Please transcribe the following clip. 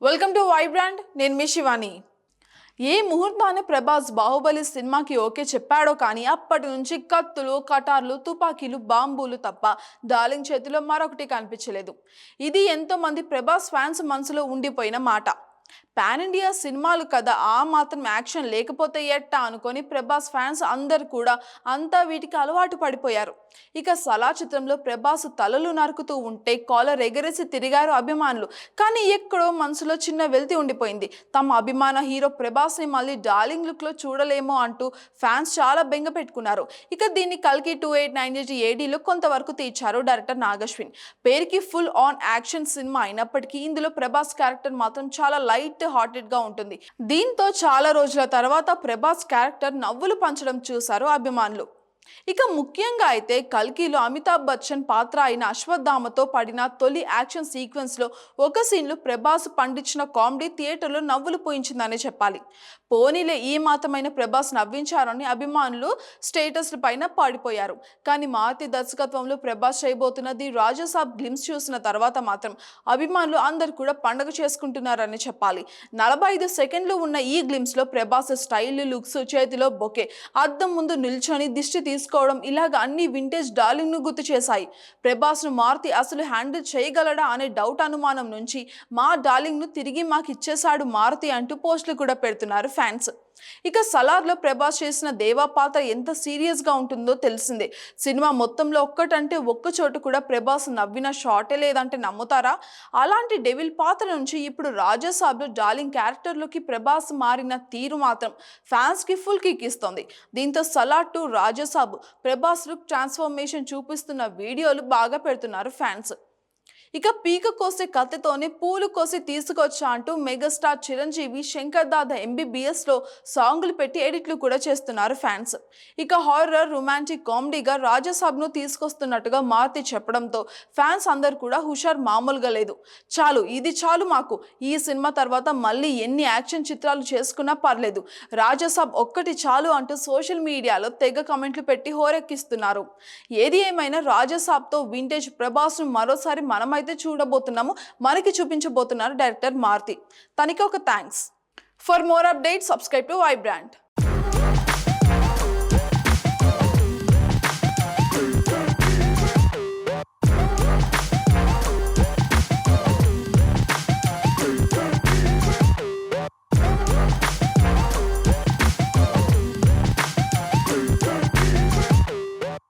Welcome to Vibrant. నేను మీ శివాని. ఏ ముహూర్తాన్ని ప్రభాస్ బాహుబలి సినిమాకి okay చెప్పాడో కానీ అప్పటి నుంచి కత్తులు, కటార్లు, తుపాకీలు, బాంబులు తప్ప డార్లింగ్ చేతిలో మరొకటి కనిపించలేదు. ఇది ఎంతో మంది ప్రభాస్ ఫ్యాన్స్ మనసులో ఉండిపోయిన మాట. పాన్ ఇండియా సినిమాలు కదా, ఆ మాత్రం యాక్షన్ లేకపోతే ఎట్టా అనుకొని ప్రభాస్ ఫ్యాన్స్ అందరు కూడా అంతా వీటికి అలవాటు పడిపోయారు. ఇక సలా చిత్రంలో ప్రభాస్ తలలు నరుకుతూ ఉంటే కాలర్ ఎగరేసి తిరిగారు అభిమానులు. కానీ ఎక్కడో మనసులో చిన్న వెల్తి ఉండిపోయింది. తమ అభిమాన హీరో ప్రభాస్ ని మళ్ళీ డార్లింగ్ లుక్ లో చూడలేమో అంటూ ఫ్యాన్స్ చాలా బెంగ పెట్టుకున్నారు. ఇక దీన్ని కల్కి 2898 ఏడీలో కొంతవరకు తీర్చారు డైరెక్టర్ నాగశ్విన్. పేరుకి ఫుల్ ఆన్ యాక్షన్ సినిమా అయినప్పటికీ ఇందులో ప్రభాస్ క్యారెక్టర్ మాత్రం చాలా లైట్ హార్టెడ్ గా ఉంటుంది. దీంతో చాలా రోజుల తర్వాత ప్రభాస్ క్యారెక్టర్ నవ్వులు పంచడం చూశారు అభిమానులు. ఇక ముఖ్యంగా అయితే కల్కిలో అమితాబ్ బచ్చన్ పాత్ర అయిన అశ్వత్థామతో పడిన తొలి యాక్షన్ సీక్వెన్స్ లో ఒక సీన్ లో ప్రభాస్ పండించిన కామెడీ థియేటర్లో నవ్వులు పోయించిందనే చెప్పాలి. పోనీలే, ఈ మాత్రమైన ప్రభాస్ నవ్వించారని అభిమానులు స్టేటస్ల పైన పాడిపోయారు. కానీ మారుతి దర్శకత్వంలో ప్రభాస్ చేయబోతున్నది రాజాసాబ్ గ్లిమ్స్ చూసిన తర్వాత మాత్రం అభిమానులు అందరు కూడా పండగ చేసుకుంటున్నారని చెప్పాలి. 45 సెకండ్లు ఉన్న ఈ గ్లిమ్స్ లో ప్రభాస్ స్టైల్, లుక్స్, చేతిలో బొకే, అద్దం ముందు నిల్చొని దిష్టి తీసుకోవడం ఇలాగ అన్ని వింటేజ్ డార్లింగ్ ను గుర్తు చేశాయి. ప్రభాస్ ను మారుతి అసలు హ్యాండిల్ చేయగలడా అనే డౌట్ అనుమానం నుంచి మా డార్లింగ్ ను తిరిగి మాకు ఇచ్చేశాడు మారుతి అంటూ పోస్టులు కూడా పెడుతున్నారు ఫ్యాన్స్. ఇక సలార్లో ప్రభాస్ చేసిన దేవా పాత్ర ఎంత సీరియస్ గా ఉంటుందో తెలిసిందే. సినిమా మొత్తంలో ఒక్కటంటే ఒక్క చోటు కూడా ప్రభాస్ నవ్విన షాటే లేదంటే నమ్ముతారా? అలాంటి డెవిల్ పాత్ర నుంచి ఇప్పుడు రాజాసాబ్లో డార్లింగ్ క్యారెక్టర్లోకి ప్రభాస్ మారిన తీరు మాత్రం ఫ్యాన్స్ కి ఫుల్ కిక్ ఇస్తుంది. దీంతో Salaar to Raja Saab Prabhas look transformation చూపిస్తున్న వీడియోలు బాగా పెడుతున్నారు ఫ్యాన్స్. ఇక పీక కోసే కత్తితోనే పూలు కోసి తీసుకొచ్చా అంటూ మెగాస్టార్ చిరంజీవి శంకర్ దాదా MBBS లో సాంగులు పెట్టి ఎడిట్లు కూడా చేస్తున్నారు ఫ్యాన్స్. ఇక హారర్, రొమాంటిక్ కామెడీగా రాజాసాబ్ ను తీసుకొస్తున్నట్టుగా మారుతి చెప్పడంతో ఫ్యాన్స్ అందరు కూడా హుషార్ మామూలుగా లేదు. చాలు, ఇది చాలు మాకు, ఈ సినిమా తర్వాత మళ్ళీ ఎన్ని యాక్షన్ చిత్రాలు చేసుకున్నా పర్లేదు, రాజాసాబ్ ఒక్కటి చాలు అంటూ సోషల్ మీడియాలో తెగ కమెంట్లు పెట్టి హోరెక్కిస్తున్నారు. ఏది ఏమైనా రాజాసాబ్ తో వింటేజ్ ప్రభాస్ ను మరోసారి మనమైతే చూడబోతున్నాము, మనకి చూపించబోతున్నారు డైరెక్టర్ మారుతి. తనకి ఒక thanks. For more updates subscribe to Vibrant.